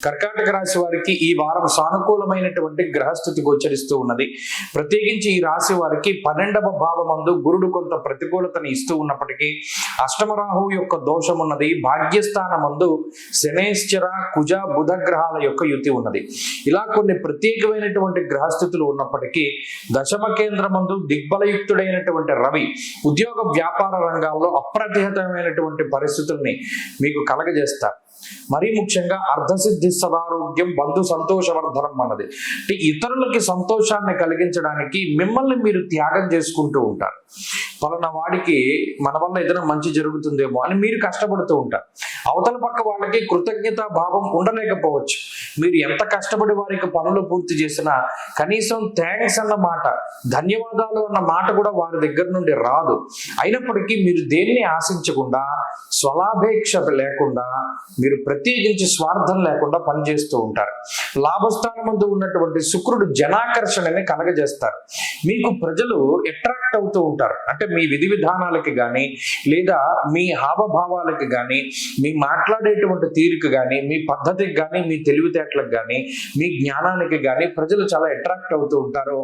కర్కాటక రాశి వారికి ఈ వారం సానుకూలమైనటువంటి గ్రహస్థితి గోచరిస్తూ ఉన్నది. ప్రత్యేకించి ఈ రాశి వారికి 12వ భావమందు గురుడు కొంత ప్రతికూలతని ఇస్తూ ఉన్నప్పటికీ అష్టమ రాహువు యొక్క దోషం ఉన్నది. భాగ్యస్థానమందు శనేశ్చర కుజ బుధ గ్రహాల యొక్క యుతి ఉన్నది. ఇలా కొన్ని ప్రత్యేకమైనటువంటి గ్రహస్థితులు ఉన్నప్పటికీ దశమ కేంద్రమందు దిగ్బలయుక్తుడైనటువంటి రవి ఉద్యోగ వ్యాపార రంగాల్లో అప్రతిహతమైనటువంటి పరిస్థితుల్ని మీకు కలగజేస్తారు. మరీ ముఖ్యంగా అర్ధసిద్ధి సదారోగ్యం బంధు సంతోషవర్ధనం అన్నది అంటే ఇతరులకి సంతోషాన్ని కలిగించడానికి మిమ్మల్ని మీరు త్యాగం చేసుకుంటూ ఉంటారు. పలానా వాడికి మన వల్ల ఏదైనా మంచి జరుగుతుందేమో అని మీరు కష్టపడుతూ ఉంటారు. అవతల పక్క వాళ్ళకి కృతజ్ఞతా భావం ఉండలేకపోవచ్చు. మీరు ఎంత కష్టపడి వారికి పనులు పూర్తి చేసినా కనీసం థ్యాంక్స్ అన్న మాట, ధన్యవాదాలు అన్న మాట కూడా వారి దగ్గర నుండి రాదు. అయినప్పటికీ మీరు దేన్ని ఆశించకుండా, స్వలాభేక్ష లేకుండా, మీరు ప్రత్యేకించి స్వార్థం లేకుండా పనిచేస్తూ ఉంటారు. లాభస్థానం ముందు ఉన్నటువంటి శుక్రుడు జనాకర్షణని కలగజేస్తారు. మీకు ప్రజలు అట్రాక్ట్ అవుతూ ఉంటారు. అంటే మీ విధి విధానాలకి కానీ, లేదా మీ హావభావాలకి కానీ, మీ మాట్లాడేటువంటి తీరుకు కానీ, మీ పద్ధతికి కానీ, మీ తెలివితేటలకు కానీ, మీ జ్ఞానానికి కానీ ప్రజలు చాలా అట్రాక్ట్ అవుతూ ఉంటారు.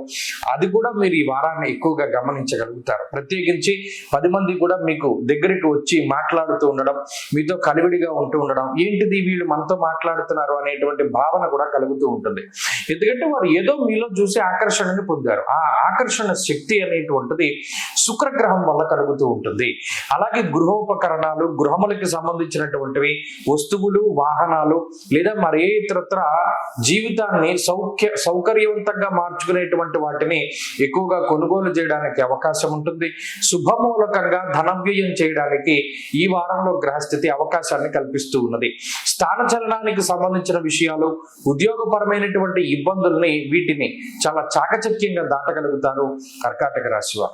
అది కూడా మీరు ఈ వారాన్ని ఎక్కువగా గమనించగలుగుతారు. ప్రత్యేకించి 10 మంది కూడా మీకు దగ్గరికి వచ్చి మాట్లాడుతూ ఉండడం, మీతో కలివిడిగా ఉంటూ ఉండడం, ఏంటిది వీళ్ళు మనతో మాట్లాడుతున్నారు అనేటువంటి భావన కూడా కలుగుతూ ఉంటుంది. ఎందుకంటే వారు ఏదో మీలో చూసి ఆకర్షణని పొందారు. ఆ ఆకర్షణ శక్తి అనేటువంటిది శుక్రగ్రహం వల్ల కలుగుతూ ఉంటుంది. అలాగే గృహోపకరణాలు, గృహములకి సంబంధించినటువంటివి, వస్తువులు, వాహనాలు, లేదా మరే ఇతరత్ర జీవితాన్ని సౌకర్యవంతంగా మార్చుకునేటువంటి వాటిని ఎక్కువగా కొనుగోలు చేయడానికి అవకాశం ఉంటుంది. శుభమూలకంగా ధనవ్యయం చేయడానికి ఈ వారంలో గ్రహస్థితి అవకాశాన్ని కల్పిస్తూ ఉన్నది. స్థానచలనానికి సంబంధించిన విషయాలు, ఉద్యోగపరమైనటువంటి ఇబ్బందుల్ని వీటిని చాలా చాకచక్యంగా దాటగలుగుతారు కర్కాటక రాశి వారు.